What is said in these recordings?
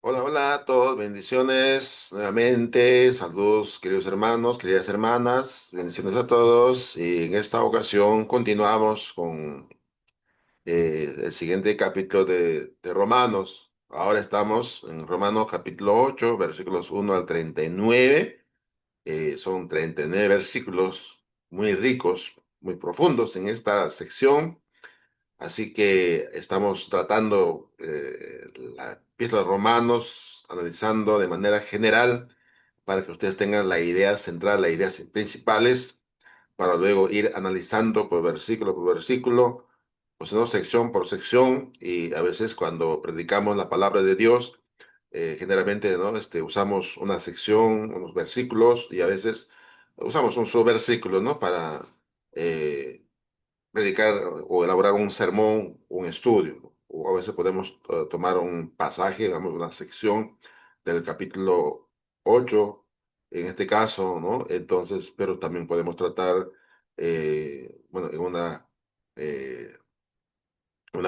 Hola, hola a todos, bendiciones nuevamente, saludos queridos hermanos, queridas hermanas, bendiciones a todos y en esta ocasión continuamos con el siguiente capítulo de Romanos. Ahora estamos en Romanos capítulo 8, versículos 1 al 39. Son 39 versículos muy ricos, muy profundos en esta sección. Así que estamos tratando la epístola de Romanos, analizando de manera general para que ustedes tengan la idea central, las ideas principales, para luego ir analizando por versículo, o si no, sección por sección. Y a veces cuando predicamos la palabra de Dios, generalmente, ¿no? Usamos una sección, unos versículos, y a veces usamos un solo versículo, ¿no? Para predicar o elaborar un sermón, un estudio. O a veces podemos tomar un pasaje, digamos, una sección del capítulo 8 en este caso, ¿no? Entonces, pero también podemos tratar, bueno, en una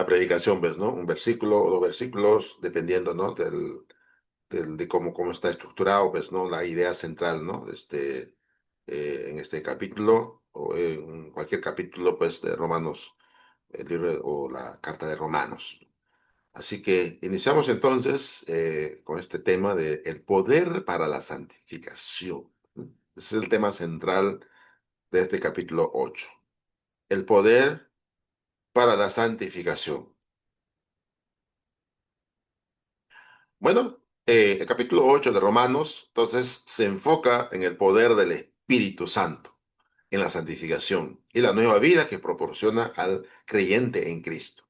predicación, ¿ves, no? Un versículo o dos versículos, dependiendo, ¿no? De cómo está estructurado, pues, ¿no? La idea central, ¿no? En este capítulo o en cualquier capítulo, pues, de Romanos, el libro o la carta de Romanos. Así que iniciamos entonces con este tema de el poder para la santificación. Ese es el tema central de este capítulo 8. El poder para la santificación. Bueno, el capítulo 8 de Romanos, entonces, se enfoca en el poder del Espíritu Santo, en la santificación y la nueva vida que proporciona al creyente en Cristo.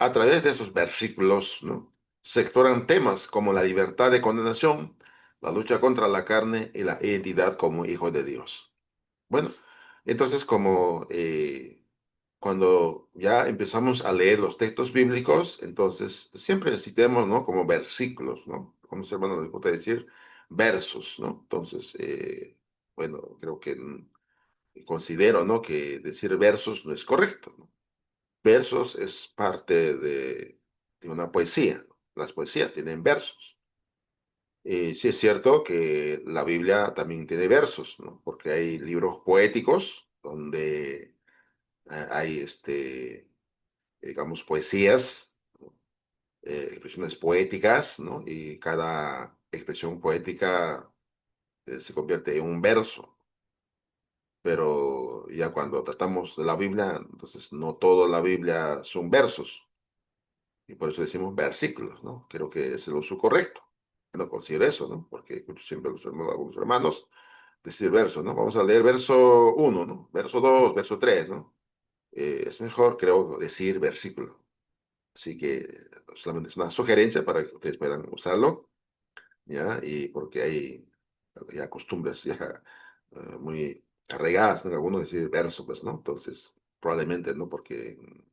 A través de esos versículos, ¿no? Se exploran temas como la libertad de condenación, la lucha contra la carne y la identidad como hijo de Dios. Bueno, entonces como cuando ya empezamos a leer los textos bíblicos, entonces siempre citemos, ¿no? Como versículos, ¿no? Como los hermanos les gusta decir, versos, ¿no? Entonces, bueno, creo que considero, ¿no? Que decir versos no es correcto, ¿no? Versos es parte de una poesía, ¿no? Las poesías tienen versos. Sí es cierto que la Biblia también tiene versos, ¿no? Porque hay libros poéticos donde hay, digamos, poesías, expresiones poéticas, ¿no? Y cada expresión poética se convierte en un verso. Pero ya cuando tratamos de la Biblia, entonces no toda la Biblia son versos. Y por eso decimos versículos, ¿no? Creo que es el uso correcto. No considero eso, ¿no? Porque escucho siempre a algunos hermanos decir verso, ¿no? Vamos a leer verso uno, ¿no? Verso 2, verso 3, ¿no? Es mejor, creo, decir versículo. Así que solamente es una sugerencia para que ustedes puedan usarlo, ¿ya? Y porque hay ya costumbres ya muy arraigadas, ¿no? Algunos decir verso, pues, ¿no? Entonces, probablemente, ¿no? Porque en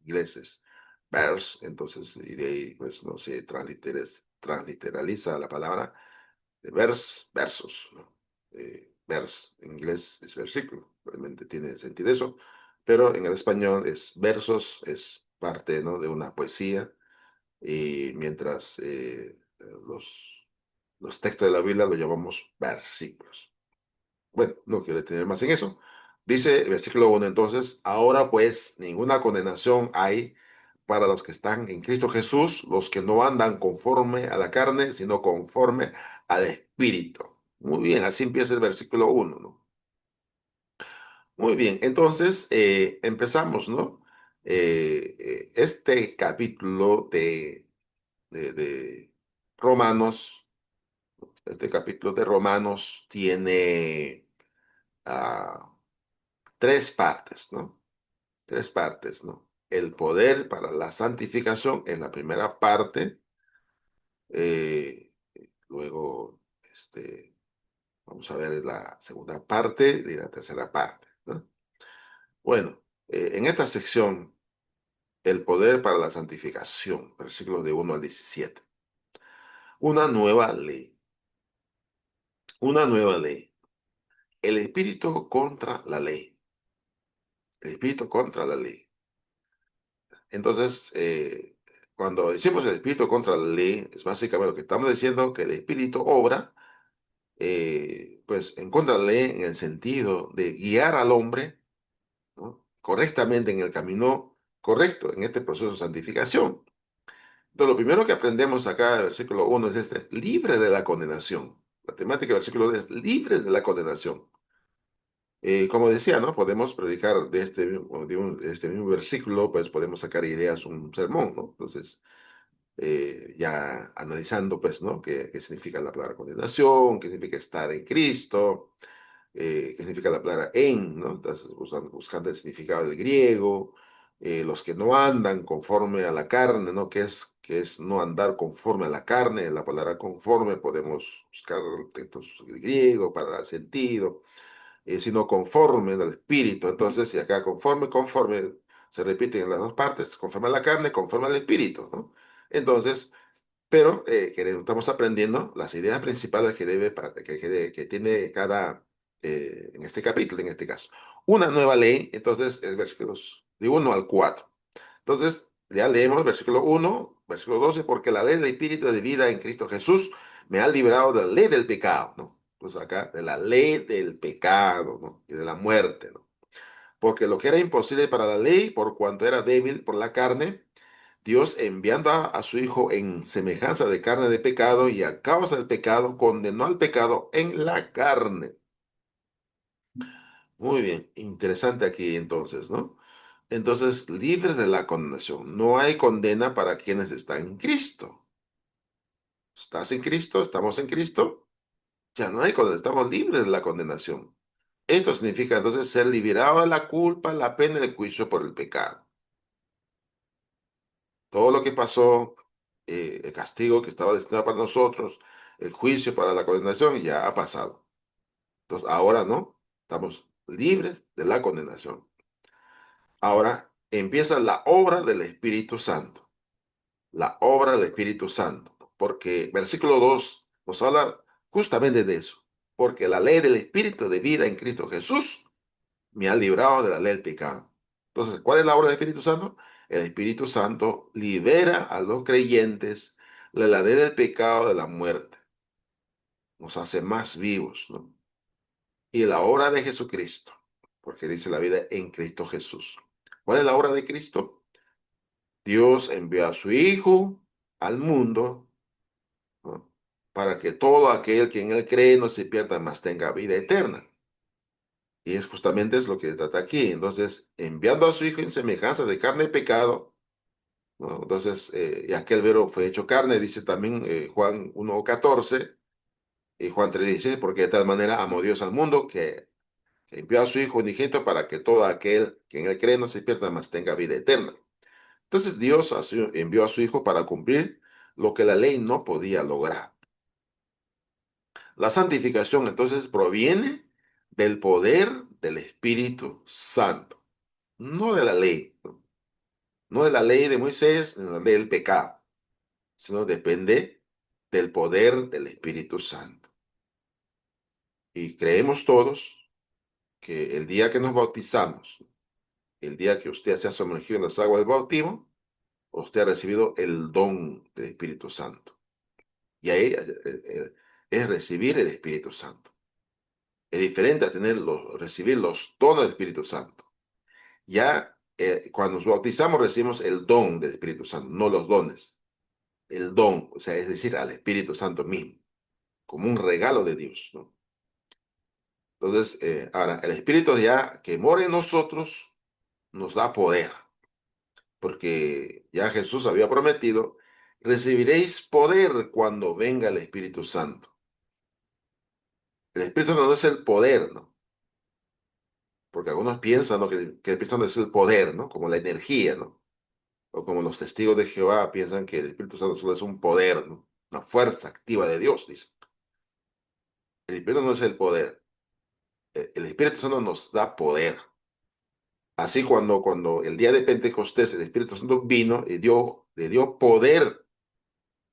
inglés es verse, entonces, y de ahí, pues, no se transliteraliza la palabra de versos, ¿no? Verse, en inglés es versículo, realmente tiene sentido eso, pero en el español es versos, es parte, ¿no? De una poesía, y mientras los textos de la Biblia lo llamamos versículos. Bueno, no quiero detener más en eso. Dice el versículo 1 entonces, ahora pues ninguna condenación hay para los que están en Cristo Jesús, los que no andan conforme a la carne, sino conforme al Espíritu. Muy bien, así empieza el versículo 1, ¿no? Muy bien, entonces empezamos, ¿no? Este capítulo de Romanos, este capítulo de Romanos tiene ah, tres partes, ¿no? Tres partes, ¿no? El poder para la santificación en la primera parte, eh, luego, vamos a ver la segunda parte y la tercera parte, ¿no? Bueno, en esta sección, el poder para la santificación, versículos de 1 al 17. Una nueva ley, una nueva ley. El espíritu contra la ley. El espíritu contra la ley. Entonces, cuando decimos el espíritu contra la ley, es básicamente lo que estamos diciendo, que el espíritu obra, pues en contra de la ley en el sentido de guiar al hombre, ¿no?, correctamente en el camino correcto, en este proceso de santificación. Entonces, lo primero que aprendemos acá del versículo 1 es este, libre de la condenación. La temática del versículo 1 es libre de la condenación. Como decía, ¿no? Podemos predicar de este mismo versículo, pues podemos sacar ideas, un sermón, ¿no? Entonces, ya analizando, pues, ¿no? ¿Qué significa la palabra condenación? ¿Qué significa estar en Cristo? ¿Qué significa la palabra en? ¿No? Entonces, buscando el significado del griego. Los que no andan conforme a la carne, ¿no? ¿Qué es no andar conforme a la carne? La palabra conforme podemos buscar textos griego para dar sentido, sino conforme al espíritu. Entonces, y acá conforme, se repiten en las dos partes, conforme a la carne, conforme al espíritu, ¿no? Entonces, pero estamos aprendiendo las ideas principales que tiene cada, en este capítulo, en este caso. Una nueva ley, entonces, es versículos de 1 al 4. Entonces, ya leemos versículo 1, versículo 12, porque la ley del Espíritu de vida en Cristo Jesús me ha librado de la ley del pecado, ¿no? Pues acá, de la ley del pecado, ¿no? Y de la muerte, ¿no? Porque lo que era imposible para la ley, por cuanto era débil por la carne, Dios enviando a su Hijo en semejanza de carne de pecado y a causa del pecado, condenó al pecado en la carne. Muy bien, interesante aquí entonces, ¿no? Entonces, libres de la condenación. No hay condena para quienes están en Cristo. ¿Estás en Cristo? ¿Estamos en Cristo? Ya no hay condena, estamos libres de la condenación. Esto significa entonces ser liberado de la culpa, la pena y el juicio por el pecado. Todo lo que pasó, el castigo que estaba destinado para nosotros, el juicio para la condenación, ya ha pasado. Entonces, ahora no, estamos libres de la condenación. Ahora empieza la obra del Espíritu Santo, la obra del Espíritu Santo, porque versículo 2 nos habla justamente de eso, porque la ley del Espíritu de vida en Cristo Jesús me ha librado de la ley del pecado. Entonces, ¿cuál es la obra del Espíritu Santo? El Espíritu Santo libera a los creyentes de la ley del pecado, de la muerte, nos hace más vivos, ¿no? Y la obra de Jesucristo, porque dice la vida en Cristo Jesús. ¿Cuál es la obra de Cristo? Dios envió a su Hijo al mundo, ¿no?, para que todo aquel que en él cree no se pierda, mas tenga vida eterna. Y es justamente es lo que trata aquí. Entonces, enviando a su Hijo en semejanza de carne y pecado, ¿no? Entonces, y aquel verbo fue hecho carne, dice también Juan 1:14 y Juan 3:16, porque de tal manera amó Dios al mundo que envió a su Hijo unigénito para que todo aquel que en él cree no se pierda, mas tenga vida eterna. Entonces, Dios envió a su Hijo para cumplir lo que la ley no podía lograr. La santificación entonces proviene del poder del Espíritu Santo, no de la ley, ¿no? No de la ley de Moisés, ni de la ley del pecado, sino depende del poder del Espíritu Santo. Y creemos todos que el día que nos bautizamos, el día que usted se ha sumergido en las aguas del bautismo, usted ha recibido el don del Espíritu Santo. Y ahí es recibir el Espíritu Santo. Es diferente a recibir los dones del Espíritu Santo. Ya cuando nos bautizamos recibimos el don del Espíritu Santo, no los dones. El don, o sea, es decir, al Espíritu Santo mismo, como un regalo de Dios, ¿no? Entonces, ahora, el Espíritu ya que mora en nosotros nos da poder, porque ya Jesús había prometido, recibiréis poder cuando venga el Espíritu Santo. El Espíritu Santo no es el poder, ¿no? Porque algunos piensan, ¿no?, que el Espíritu Santo es el poder, ¿no? Como la energía, ¿no? O como los testigos de Jehová piensan que el Espíritu Santo solo es un poder, ¿no? Una fuerza activa de Dios, dicen. El Espíritu no es el poder. El Espíritu Santo nos da poder. Así cuando el día de Pentecostés el Espíritu Santo vino y le dio poder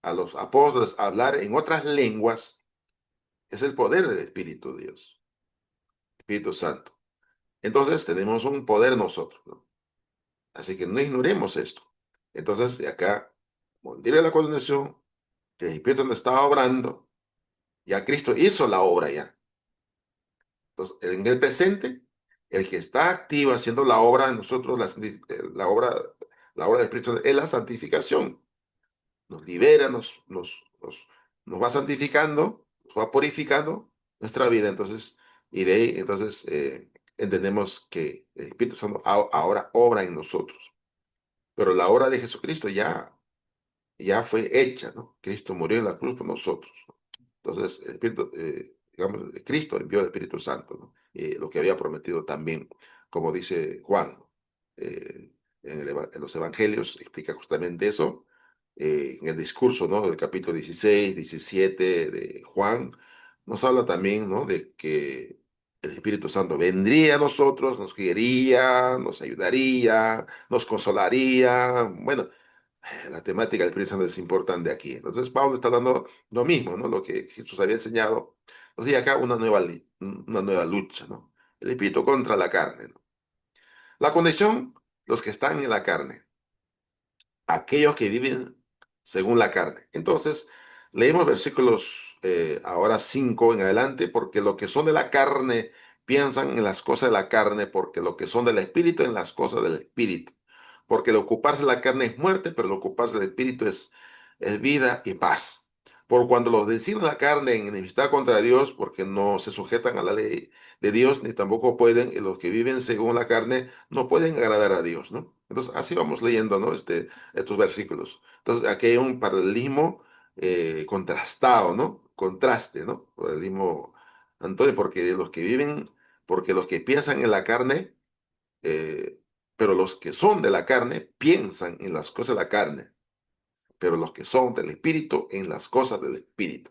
a los apóstoles a hablar en otras lenguas, es el poder del Espíritu de Dios, Espíritu Santo. Entonces tenemos un poder nosotros, ¿no? Así que no ignoremos esto. Entonces, acá morir de la condenación, que el Espíritu no estaba obrando, ya Cristo hizo la obra ya. Entonces, en el presente, el que está activo haciendo la obra en nosotros, la obra del Espíritu es la santificación. Nos libera, nos va santificando, nos va purificando nuestra vida. Entonces, y de ahí, entonces, entendemos que el Espíritu Santo ahora obra en nosotros. Pero la obra de Jesucristo ya fue hecha, ¿no? Cristo murió en la cruz por nosotros, ¿no? Entonces, el Espíritu, digamos, Cristo envió el Espíritu Santo, ¿no? Lo que había prometido también, como dice Juan, ¿no? Eh, en los evangelios explica justamente eso. En el discurso, ¿no? Del capítulo 16, 17 de Juan, nos habla también, ¿no? De que el Espíritu Santo vendría a nosotros, nos guiaría, nos ayudaría, nos consolaría. Bueno, la temática del Espíritu Santo es importante aquí. Entonces, Pablo está dando lo mismo, ¿no? Lo que Jesús había enseñado. Entonces, y acá una nueva lucha, ¿no? El espíritu contra la carne, ¿no? La condición, los que están en la carne, aquellos que viven según la carne. Entonces, leemos versículos ahora 5 en adelante, porque lo que son de la carne piensan en las cosas de la carne, porque lo que son del espíritu en las cosas del espíritu. Porque el ocuparse de la carne es muerte, pero el ocuparse del espíritu es vida y paz. Por cuando los designa la carne en enemistad contra Dios, porque no se sujetan a la ley de Dios, ni tampoco pueden, y los que viven según la carne no pueden agradar a Dios, ¿no? Entonces, así vamos leyendo, ¿no? Estos versículos. Entonces, aquí hay un paralelismo contrastado, ¿no? Contraste, ¿no? Paralelismo, Antonio, porque los que piensan en la carne, eh, pero los que son de la carne piensan en las cosas de la carne, pero los que son del espíritu en las cosas del espíritu.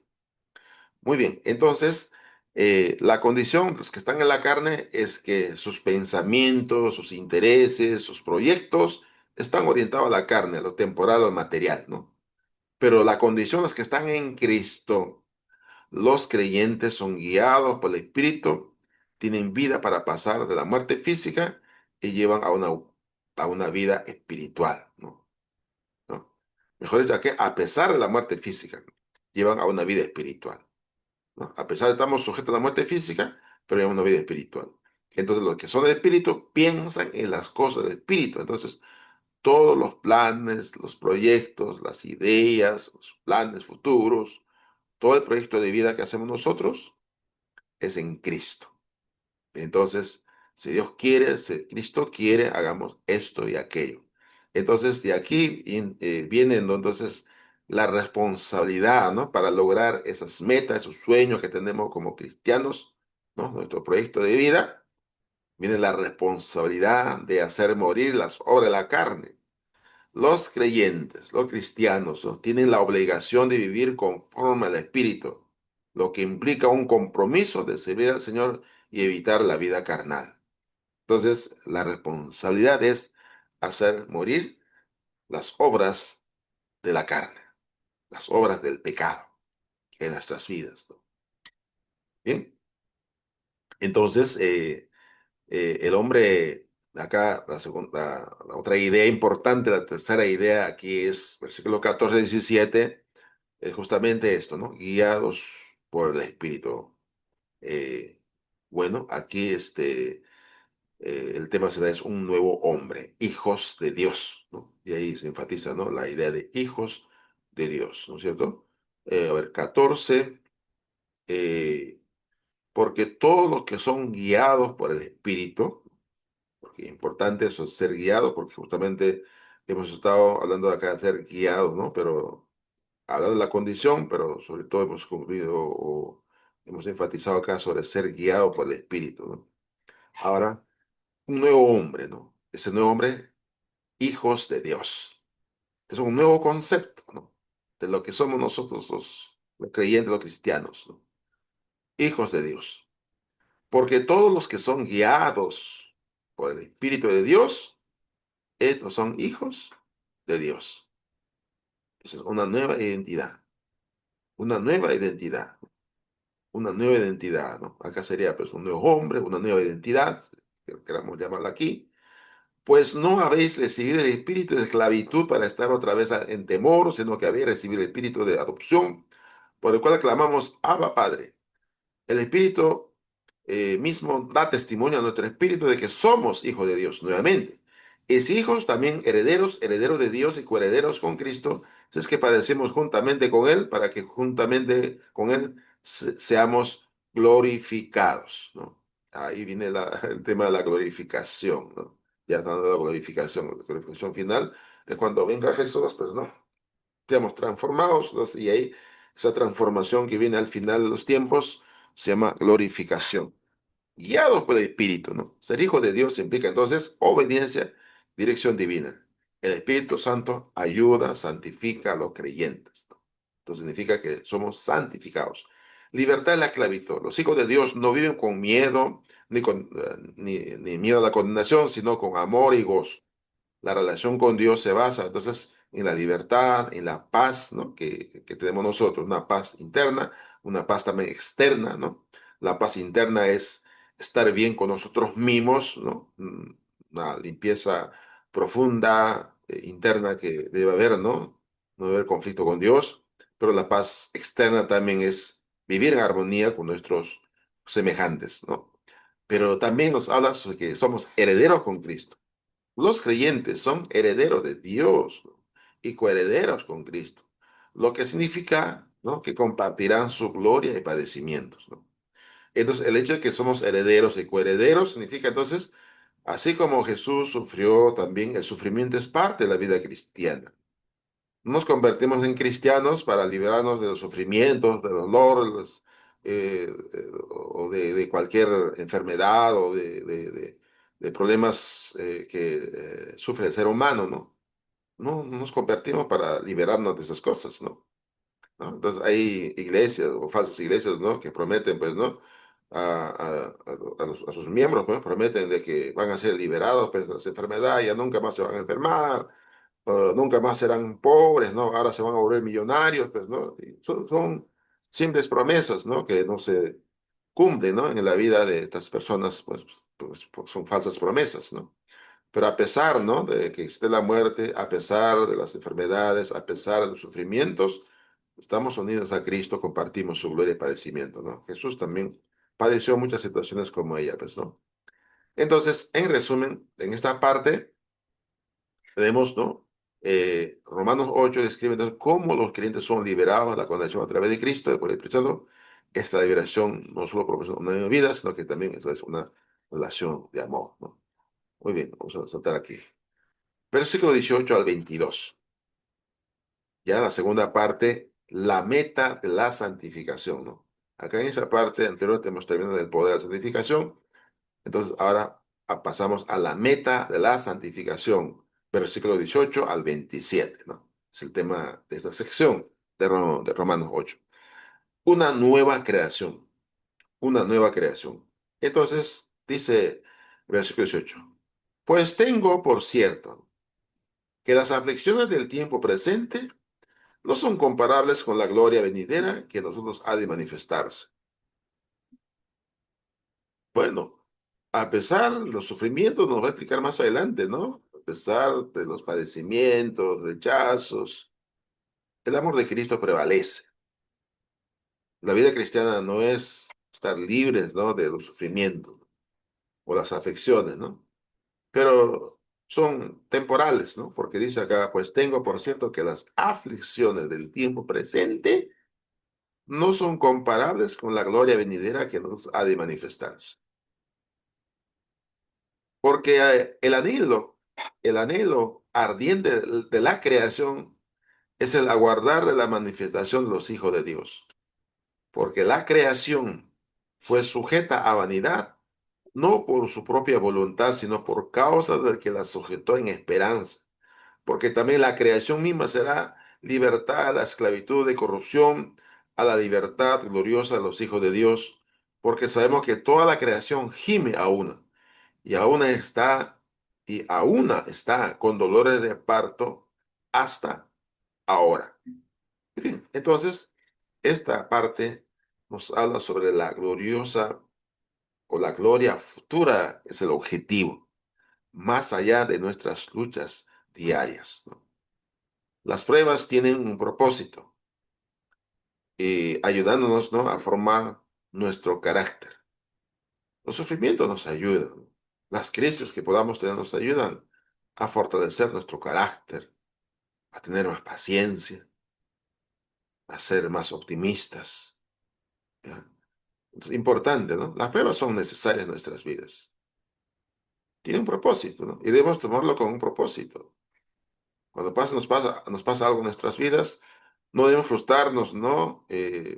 Muy bien, entonces, la condición de los que están en la carne es que sus pensamientos, sus intereses, sus proyectos están orientados a la carne, a lo temporal, a lo material, ¿no? Pero la condición de los que están en Cristo, los creyentes son guiados por el Espíritu, tienen vida para pasar de la muerte física y llevan a una vida espiritual, ¿no? ¿No? Mejor dicho, que a pesar de la muerte física, llevan a una vida espiritual, ¿no? A pesar de que estamos sujetos a la muerte física, pero llevan una vida espiritual. Entonces, los que son del Espíritu piensan en las cosas del Espíritu. Entonces, todos los planes, los proyectos, las ideas, los planes futuros, todo el proyecto de vida que hacemos nosotros es en Cristo. Entonces, si Dios quiere, si Cristo quiere, hagamos esto y aquello. Entonces, de aquí viene entonces la responsabilidad, ¿no? Para lograr esas metas, esos sueños que tenemos como cristianos, ¿no? Nuestro proyecto de vida, viene la responsabilidad de hacer morir las obras de la carne. Los creyentes, los cristianos, ¿no? Tienen la obligación de vivir conforme al Espíritu, lo que implica un compromiso de servir al Señor y evitar la vida carnal. Entonces, la responsabilidad es hacer morir las obras de la carne, las obras del pecado en nuestras vidas, ¿no? Bien, entonces, el hombre, acá la otra idea importante, la tercera idea aquí es, versículo 14, 17. Es justamente esto, ¿no? Guiados por el Espíritu. Eh, bueno, aquí el tema será es un nuevo hombre, hijos de Dios, ¿no? Y ahí se enfatiza, ¿no? La idea de hijos de Dios, ¿no es cierto? A ver, 14, eh, porque todos los que son guiados por el Espíritu, porque es importante eso, ser guiado, porque justamente hemos estado hablando acá de ser guiados, ¿no? Pero hablar de la condición, pero sobre todo hemos concluido o hemos enfatizado acá sobre ser guiado por el Espíritu, ¿no? Ahora, un nuevo hombre, ¿no? Ese nuevo hombre, hijos de Dios. Es un nuevo concepto, ¿no? De lo que somos nosotros los creyentes, los cristianos, ¿no? Hijos de Dios. Porque todos los que son guiados por el Espíritu de Dios, estos son hijos de Dios. Esa es una nueva identidad. Una nueva identidad, ¿no? Acá sería pues un nuevo hombre, una nueva identidad, que queramos llamarla aquí, Pues no habéis recibido el espíritu de esclavitud para estar otra vez en temor, sino que habéis recibido el espíritu de adopción, por el cual clamamos, Abba, Padre. El Espíritu mismo da testimonio a nuestro espíritu de que somos hijos de Dios nuevamente. Y si hijos, también herederos, herederos de Dios y coherederos con Cristo, si es que padecemos juntamente con Él, para que juntamente con Él seamos glorificados, ¿no? Ahí viene el tema de la glorificación, ¿no? Ya está hablando de la glorificación final, es cuando venga Jesús, pues, ¿no? Seamos transformados, ¿no? Y ahí esa transformación que viene al final de los tiempos se llama glorificación. Guiados por el Espíritu, ¿no? Ser hijo de Dios implica entonces obediencia, dirección divina. El Espíritu Santo ayuda, santifica a los creyentes, ¿no? Esto significa que somos santificados. Libertad de la esclavitud. Los hijos de Dios no viven con miedo, ni miedo a la condenación, sino con amor y gozo. La relación con Dios se basa entonces en la libertad, en la paz, ¿no? que tenemos nosotros, una paz interna, una paz también externa, ¿no? La paz interna es estar bien con nosotros mismos, ¿no? Una limpieza profunda, interna que debe haber, ¿no? No debe haber conflicto con Dios, pero la paz externa también es vivir en armonía con nuestros semejantes, ¿no? Pero también nos habla sobre que somos herederos con Cristo. Los creyentes son herederos de Dios, ¿no? Y coherederos con Cristo, lo que significa, ¿no? Que compartirán su gloria y padecimientos, ¿no? Entonces, el hecho de que somos herederos y coherederos significa entonces, así como Jesús sufrió, también el sufrimiento es parte de la vida cristiana. No nos convertimos en cristianos para liberarnos de los sufrimientos, del dolor, o de cualquier enfermedad o de problemas que sufre el ser humano, ¿no? No nos convertimos para liberarnos de esas cosas, ¿no? ¿No? Entonces hay iglesias o falsas iglesias, ¿no? Que prometen, pues, ¿no? A sus miembros, pues, prometen de que van a ser liberados, pues, de las enfermedades, ya nunca más se van a enfermar, nunca más serán pobres, ¿no? Ahora se van a volver millonarios, pues, ¿no? Y son simples promesas, ¿no? Que no se cumplen, ¿no? En la vida de estas personas, pues son falsas promesas, ¿no? Pero a pesar, ¿no? De que existe la muerte, a pesar de las enfermedades, a pesar de los sufrimientos, estamos unidos a Cristo, compartimos su gloria y padecimiento, ¿no? Jesús también padeció muchas situaciones como ella, pues, ¿no? Entonces, en resumen, en esta parte tenemos, ¿no? Romanos 8 describe entonces cómo los creyentes son liberados de la condenación a través de Cristo, por el Espíritu Santo. Esta liberación no solo proporciona una nueva vida, sino que también es una relación de amor, ¿no? Muy bien, vamos a saltar aquí. Versículo 18 al 22. Ya la segunda parte, la meta de la santificación, ¿no? Acá en esa parte anterior tenemos terminado el poder de la santificación. Entonces ahora pasamos a la meta de la santificación, versículo 18 al 27, ¿no? Es el tema de esta sección de Romanos 8. Una nueva creación, una nueva creación. Entonces dice versículo 18, pues tengo por cierto que las aflicciones del tiempo presente no son comparables con la gloria venidera que en nosotros ha de manifestarse. Bueno, a pesar de los sufrimientos, nos va a explicar más adelante, ¿no? A pesar de los padecimientos, rechazos, el amor de Cristo prevalece. La vida cristiana no es estar libres, ¿no? De los sufrimientos o las afecciones, ¿no? Pero son temporales, ¿no? Porque dice acá, pues tengo por cierto que las aflicciones del tiempo presente no son comparables con la gloria venidera que nos ha de manifestarse. Porque el anhelo ardiente de la creación es el aguardar de la manifestación de los hijos de Dios. Porque la creación fue sujeta a vanidad, no por su propia voluntad, sino por causa del que la sujetó en esperanza. Porque también la creación misma será libertad a la esclavitud de corrupción, a la libertad gloriosa de los hijos de Dios. Porque sabemos que toda la creación gime a una y aún está con dolores de parto hasta ahora. En fin, entonces, esta parte nos habla sobre la gloriosa o la gloria futura, es el objetivo. más allá de nuestras luchas diarias, ¿no? Las pruebas tienen un propósito, ayudándonos, ¿no?, a formar nuestro carácter. Los sufrimientos nos ayudan. Las crisis que podamos tener nos ayudan a fortalecer nuestro carácter, a tener más paciencia, a ser más optimistas. ¿Ya? Es importante, ¿no? Las pruebas son necesarias en nuestras vidas. Tiene un propósito, ¿no? Y debemos tomarlo con un propósito. Cuando nos pasa algo en nuestras vidas, no debemos frustrarnos, ¿no?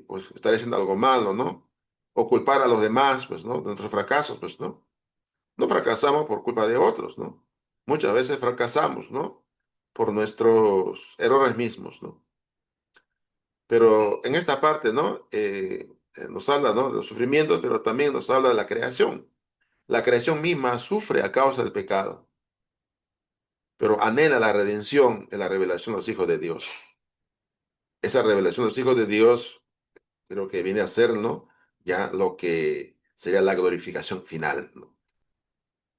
Pues estar haciendo algo malo, ¿no? O culpar a los demás, pues, ¿no? De nuestros fracasos, pues, ¿no? No fracasamos por culpa de otros, ¿no? Muchas veces fracasamos, ¿no? Por nuestros errores mismos, ¿no? Pero en esta parte, ¿no? Nos habla, ¿no?, de los sufrimientos, pero también nos habla de la creación. La creación misma sufre a causa del pecado, pero anhela la redención en la revelación de los hijos de Dios. Esa revelación de los hijos de Dios creo que viene a ser, ¿no?, ya lo que sería la glorificación final, ¿no?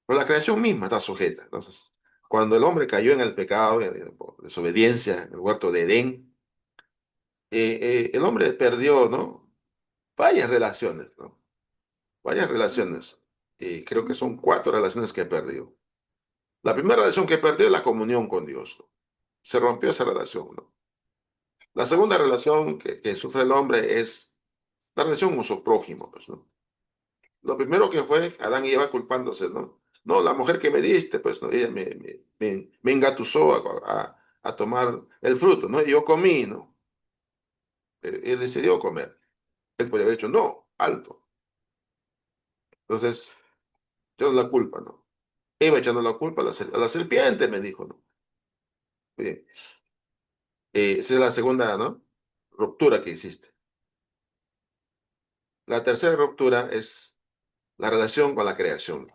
Pero la creación misma está sujeta. Entonces, cuando el hombre cayó en el pecado, por desobediencia, en el huerto de Edén, el hombre perdió, ¿no?, varias relaciones, ¿no? Varias relaciones. Creo que son cuatro relaciones que perdió. La primera relación que perdió es la comunión con Dios, ¿no? Se rompió esa relación, ¿no? La segunda relación que sufre el hombre es la relación con su prójimo, pues, ¿no? Lo primero que fue Adán y Eva culpándose, ¿no? No, la mujer que me diste, pues, ¿no? Ella me engatusó a tomar el fruto, ¿no? Y yo comí, ¿no? Él decidió comer. Él podría haber dicho, no, alto. Entonces, yo la culpa, ¿no? Eva echando la culpa a a la serpiente, me dijo, ¿no? Bien, esa es la segunda, ¿no?, ruptura que hiciste. La tercera ruptura es la relación con la creación,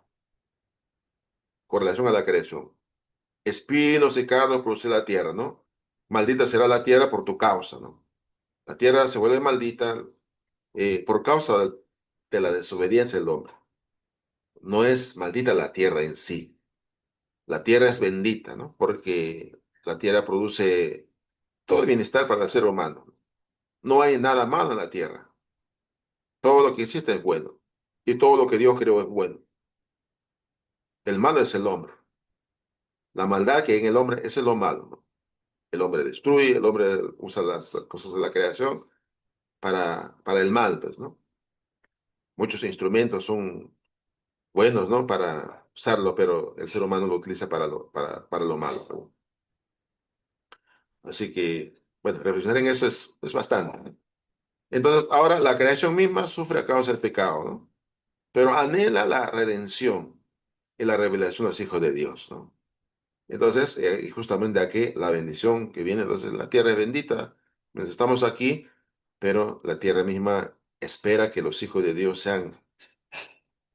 con relación a la creación. Espinos y cardos produce la tierra, ¿no? Maldita será la tierra por tu causa, ¿no? La tierra se vuelve maldita por causa de la desobediencia del hombre. No es maldita la tierra en sí. La tierra es bendita, ¿no? Porque la tierra produce todo el bienestar para el ser humano. No hay nada malo en la tierra. Todo lo que existe es bueno. Y todo lo que Dios creó es bueno. El malo es el hombre. La maldad que hay en el hombre, ese es lo malo, ¿no? El hombre destruye, el hombre usa las cosas de la creación para el mal, pues, ¿no? Muchos instrumentos son buenos, ¿no?, para usarlo, pero el ser humano lo utiliza para lo malo, ¿no? Así que, bueno, reflexionar en eso es bastante, ¿no? Entonces, ahora la creación misma sufre a causa del pecado, ¿no? Pero anhela la redención y la revelación de los hijos de Dios, ¿no? Entonces, y justamente aquí la bendición que viene, entonces la tierra es bendita, mientras estamos aquí, pero la tierra misma espera que los hijos de Dios sean,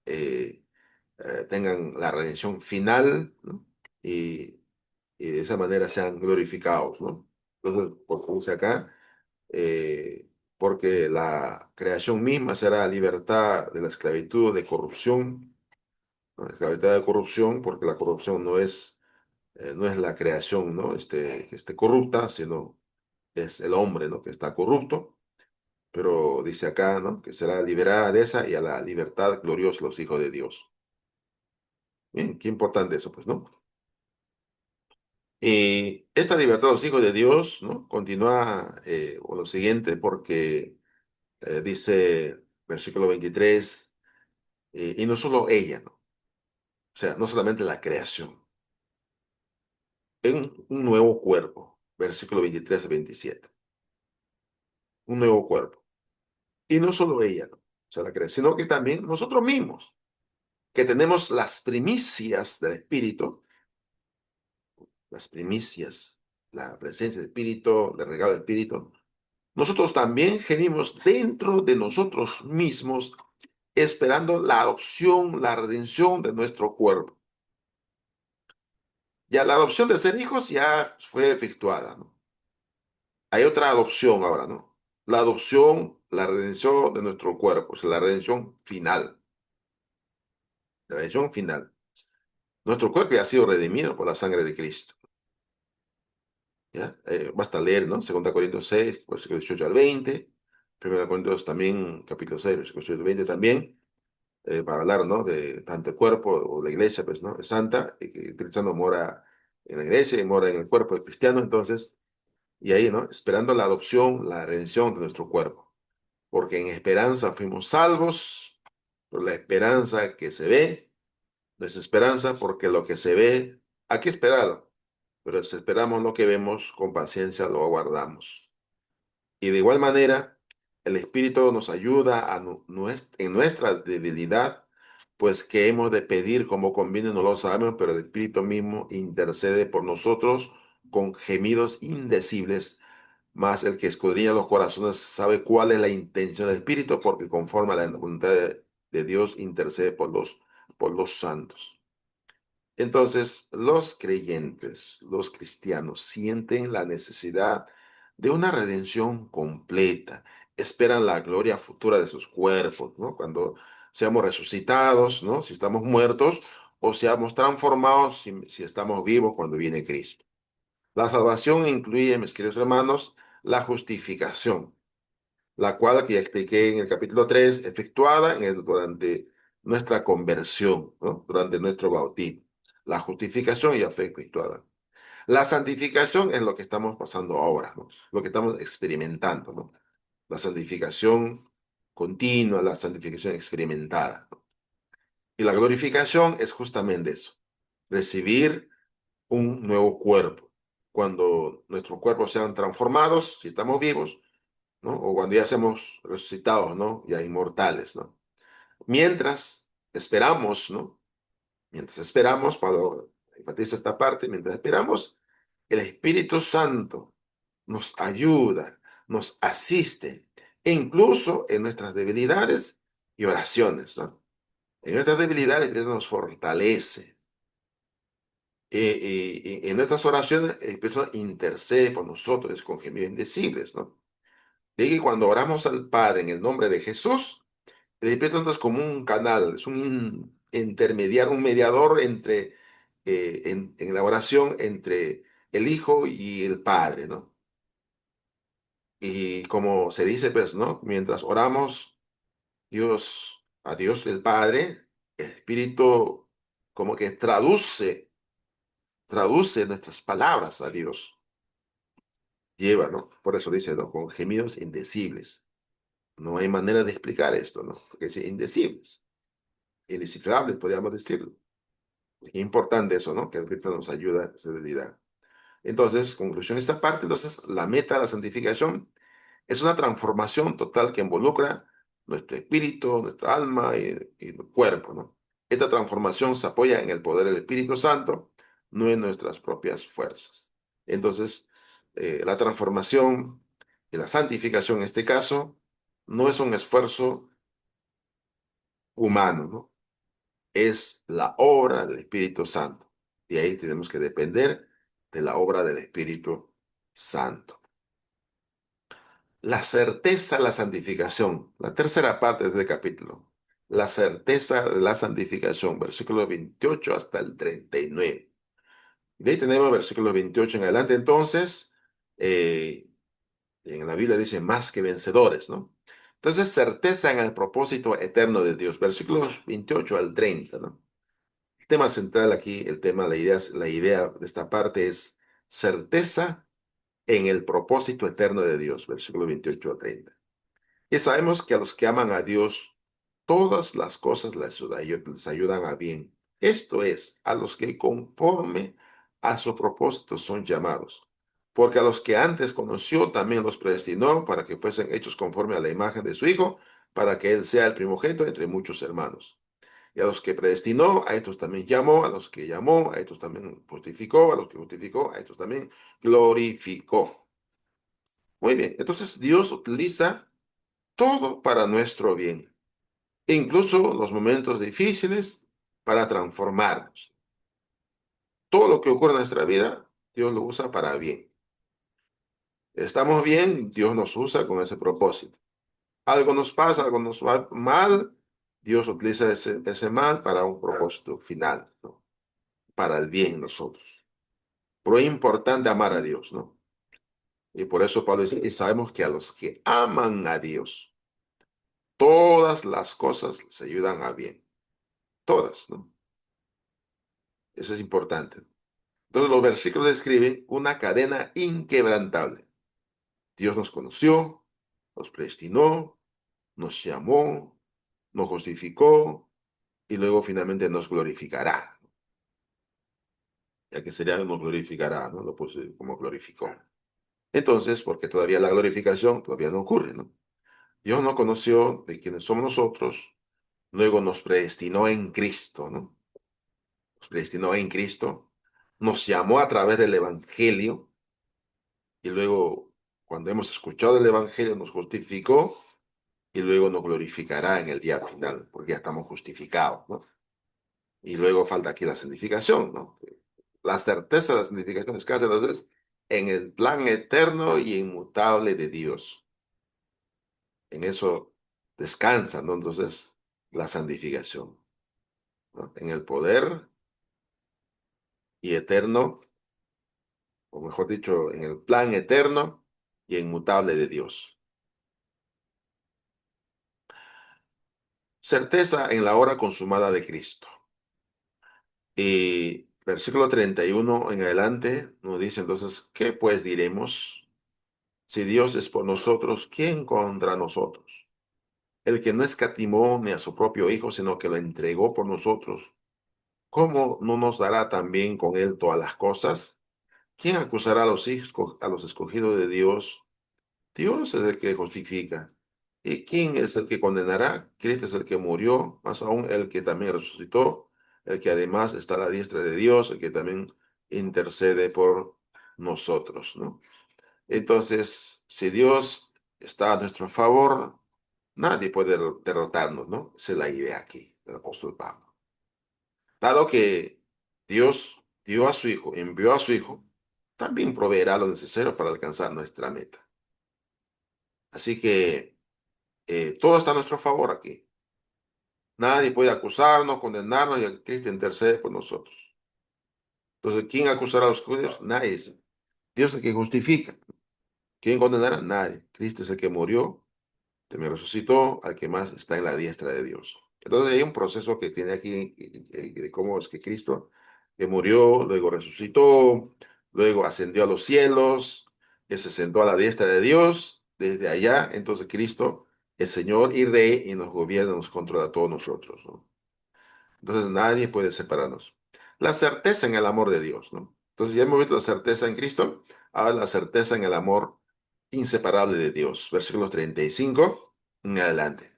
eh, tengan la redención final, ¿no? Y, y de esa manera sean glorificados, ¿no? Entonces, por dice acá, porque la creación misma será libertad de la esclavitud de corrupción, ¿no? Esclavitud de corrupción, porque la corrupción no es la creación, ¿no?, que esté corrupta, sino es el hombre, ¿no?, que está corrupto, pero dice acá, ¿no?, que será liberada de esa y a la libertad gloriosa los hijos de Dios. Bien, qué importante eso, pues, ¿no? Y esta libertad de los hijos de Dios, ¿no?, continúa con lo siguiente, porque dice, versículo 23, y no solo ella, ¿no? O sea, no solamente la creación, en un nuevo cuerpo, versículo 23 a 27, un nuevo cuerpo. Y no solo ella, ¿no?, o sea, la creación, sino que también nosotros mismos, que tenemos las primicias del Espíritu, las primicias, la presencia del Espíritu, el regalo del Espíritu, nosotros también gemimos dentro de nosotros mismos, esperando la adopción, la redención de nuestro cuerpo. Ya la adopción de ser hijos ya fue efectuada, ¿no? Hay otra adopción ahora, ¿no? La adopción, la redención de nuestro cuerpo, o sea, la redención final. La redención final. Nuestro cuerpo ya ha sido redimido por la sangre de Cristo. ¿Ya? Basta leer, ¿no? 2 Corintios 6, versículo 18 al 20. 1 Corintios también, capítulo 6, versículo 18 al 20 también, para hablar, ¿no? De tanto el cuerpo o la iglesia, pues, ¿no? Es santa, y que el Espíritu Santo mora en la iglesia y mora en el cuerpo del cristiano, entonces, y ahí, ¿no? Esperando la adopción, la redención de nuestro cuerpo. Porque en esperanza fuimos salvos, por la esperanza que se ve, desesperanza, porque lo que se ve, hay que esperarlo, pero si esperamos lo que vemos, con paciencia lo aguardamos. Y de igual manera, el Espíritu nos ayuda en nuestra debilidad, pues que hemos de pedir como conviene, no lo sabemos, pero el Espíritu mismo intercede por nosotros con gemidos indecibles, más el que escudriña los corazones sabe cuál es la intención del Espíritu, porque conforme a la voluntad de Dios intercede por los santos. Entonces, los creyentes, los cristianos, sienten la necesidad de una redención completa, esperan la gloria futura de sus cuerpos, ¿no? Cuando seamos resucitados, ¿no? Si estamos muertos, o seamos transformados si estamos vivos cuando viene Cristo. La salvación incluye, mis queridos hermanos, la justificación, la cual que ya expliqué en el capítulo 3 efectuada durante nuestra conversión, ¿no? Durante nuestro bautismo. La justificación ya fue efectuada. La santificación es lo que estamos pasando ahora, ¿no? Lo que estamos experimentando, ¿no? La santificación continua, la santificación experimentada, ¿no? Y la glorificación es justamente eso, recibir un nuevo cuerpo. Cuando nuestros cuerpos sean transformados, si estamos vivos, ¿no? O cuando ya seamos resucitados, ¿no? Ya inmortales, ¿no? Mientras esperamos, ¿no? Mientras esperamos, cuando enfatiza esta parte, mientras esperamos, el Espíritu Santo nos ayuda, nos asiste, e incluso en nuestras debilidades y oraciones, ¿no? En nuestras debilidades, el Espíritu nos fortalece. En nuestras oraciones, el Espíritu Santo intercede por nosotros con gemidos indecibles, ¿no? Y que cuando oramos al Padre en el nombre de Jesús, el Espíritu Santo es como un canal, es un intermediario, un mediador en la oración entre el Hijo y el Padre, ¿no? Y como se dice, pues, ¿no? Mientras oramos a Dios el Padre, el Espíritu como que traduce nuestras palabras a Dios. Lleva, ¿no? Por eso dice, ¿no? Con gemidos indecibles. No hay manera de explicar esto, ¿no? Porque es indecibles, indescifrables, podríamos decirlo. Es importante eso, ¿no? Que el Espíritu nos ayuda a esa debilidad. Entonces, conclusión de esta parte, entonces, la meta de la santificación es una transformación total que involucra nuestro espíritu, nuestra alma y el cuerpo, ¿no? Esta transformación se apoya en el poder del Espíritu Santo, no en nuestras propias fuerzas. Entonces, la transformación y la santificación en este caso no es un esfuerzo humano, ¿no? Es la obra del Espíritu Santo. Y ahí tenemos que depender de la obra del Espíritu Santo. La certeza de la santificación, la tercera parte de este capítulo. La certeza de la santificación, versículos 28 hasta el 39. De ahí tenemos versículos 28 en adelante. Entonces, en la Biblia dice más que vencedores, ¿no? Entonces, certeza en el propósito eterno de Dios, versículos 28 al 30, ¿no? El tema central aquí, la idea de esta parte es certeza en el propósito eterno de Dios, versículo 28 a 30. Y sabemos que a los que aman a Dios, todas las cosas les ayudan a bien. Esto es, a los que conforme a su propósito son llamados. Porque a los que antes conoció, también los predestinó para que fuesen hechos conforme a la imagen de su Hijo, para que Él sea el primogénito entre muchos hermanos. Y a los que predestinó, a estos también llamó, a los que llamó, a estos también justificó, a los que justificó, a estos también glorificó. Muy bien, entonces Dios utiliza todo para nuestro bien, incluso los momentos difíciles para transformarnos. Todo lo que ocurre en nuestra vida, Dios lo usa para bien. Estamos bien, Dios nos usa con ese propósito. Algo nos pasa, algo nos va mal, Dios utiliza ese mal para un propósito final, ¿no? para el bien en nosotros. Pero es importante amar a Dios, ¿no? Y por eso Pablo dice, y sabemos que a los que aman a Dios, todas las cosas les ayudan a bien. Todas, ¿no? Eso es importante. Entonces los versículos describen una cadena inquebrantable. Dios nos conoció, nos predestinó, nos llamó, nos justificó y luego finalmente nos glorificará. Ya que sería nos glorificará, ¿no? Lo puse como glorificó. Entonces, porque todavía la glorificación todavía no ocurre, ¿no? Dios nos conoció de quienes somos nosotros, luego nos predestinó en Cristo, ¿no? Nos predestinó en Cristo, nos llamó a través del Evangelio y luego, cuando hemos escuchado el Evangelio, nos justificó y luego nos glorificará en el día final, porque ya estamos justificados, ¿no? Y luego falta aquí la santificación, ¿no? La certeza de la santificación descansa entonces en el plan eterno y inmutable de Dios. En eso descansa, ¿no? Entonces, la santificación, ¿no? En el poder y eterno, o mejor dicho, en el plan eterno y inmutable de Dios. Certeza en la hora consumada de Cristo. Y versículo 31 en adelante nos dice entonces, ¿qué pues diremos? Si Dios es por nosotros, ¿quién contra nosotros? El que no escatimó ni a su propio Hijo, sino que lo entregó por nosotros, ¿cómo no nos dará también con él todas las cosas? ¿Quién acusará a los hijos, a los escogidos de Dios? Dios es el que justifica. ¿Y quién es el que condenará? Cristo es el que murió, más aún el que también resucitó, el que además está a la diestra de Dios, el que también intercede por nosotros, ¿no? Entonces, si Dios está a nuestro favor, nadie puede derrotarnos, ¿no? Esa es la idea aquí del apóstol Pablo. Dado que Dios dio a su Hijo, envió a su Hijo, también proveerá lo necesario para alcanzar nuestra meta. Así que todo está a nuestro favor aquí. Nadie puede acusarnos, condenarnos y Cristo intercede por nosotros. Entonces, ¿quién acusará a los judíos? Nadie. Dios es el que justifica. ¿Quién condenará? Nadie. Cristo es el que murió, también resucitó, al que más está en la diestra de Dios. Entonces hay un proceso que tiene aquí de cómo es que Cristo que murió, luego resucitó, luego ascendió a los cielos, que se sentó a la diestra de Dios. Desde allá, entonces Cristo es Señor y Rey y nos gobierna, nos controla a todos nosotros, ¿no? Entonces nadie puede separarnos. La certeza en el amor de Dios, ¿no? Entonces ya hemos visto la certeza en Cristo, ahora la certeza en el amor inseparable de Dios. Versículos 35 en adelante.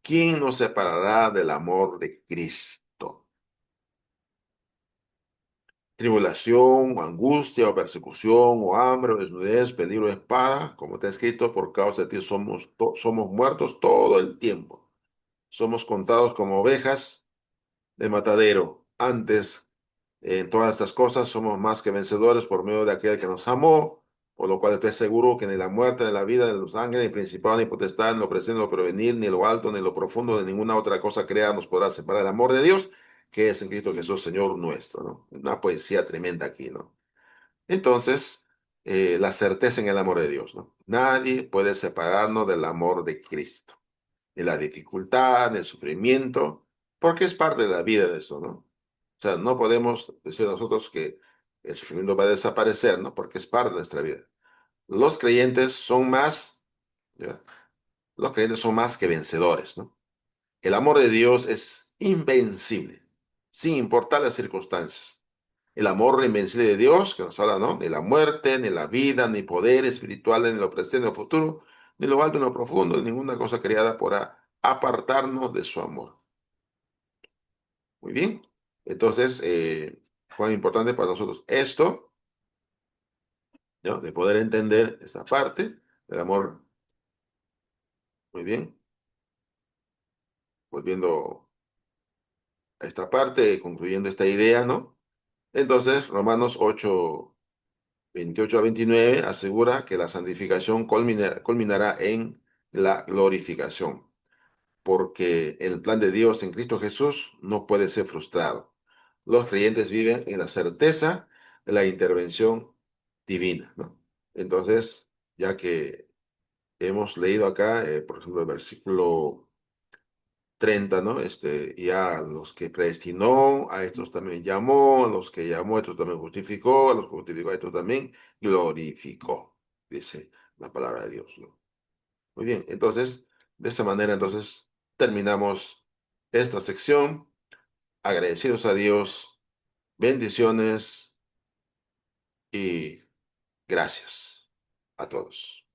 ¿Quién nos separará del amor de Cristo? Tribulación, o angustia, o persecución, o hambre, o desnudez, peligro de espada, como está escrito, por causa de ti somos muertos todo el tiempo. Somos contados como ovejas de matadero. Antes, en todas estas cosas somos más que vencedores por medio de aquel que nos amó, por lo cual estoy seguro que ni la muerte, ni la vida, ni los ángeles, ni principado, ni potestad, ni lo presente, ni lo porvenir, ni lo alto, ni lo profundo, ni ninguna otra cosa creada nos podrá separar del amor de Dios, que es en Cristo Jesús, Señor nuestro, ¿no? Una poesía tremenda aquí, ¿no? Entonces, la certeza en el amor de Dios, ¿no? Nadie puede separarnos del amor de Cristo, ni la dificultad, ni el sufrimiento, porque es parte de la vida de eso, ¿no? O sea, no podemos decir nosotros que el sufrimiento va a desaparecer, ¿no? Porque es parte de nuestra vida. Los creyentes son más, ¿ya? Los creyentes son más que vencedores, ¿no? El amor de Dios es invencible, sin importar las circunstancias. El amor invencible de Dios, que nos habla, ¿no? Ni la muerte, ni la vida, ni poder espiritual, ni lo presente, ni lo futuro, ni lo alto, ni lo profundo, ni ninguna cosa creada podrá apartarnos de su amor. Muy bien. Entonces, fue importante para nosotros esto, ¿no? De poder entender esta parte del amor. Muy bien. Volviendo a esta parte, concluyendo esta idea, ¿no? Entonces, Romanos 8, 28 a 29 asegura que la santificación culminará en la glorificación, porque el plan de Dios en Cristo Jesús no puede ser frustrado. los creyentes viven en la certeza de la intervención divina, ¿no? Entonces, ya que hemos leído acá, por ejemplo, el versículo 30, ¿no? Y a los que predestinó, a estos también llamó, a los que llamó, a estos también justificó, a los que justificó, a estos también glorificó, dice la palabra de Dios, ¿no? Muy bien, entonces, de esa manera, entonces, terminamos esta sección. Agradecidos a Dios, bendiciones y gracias a todos.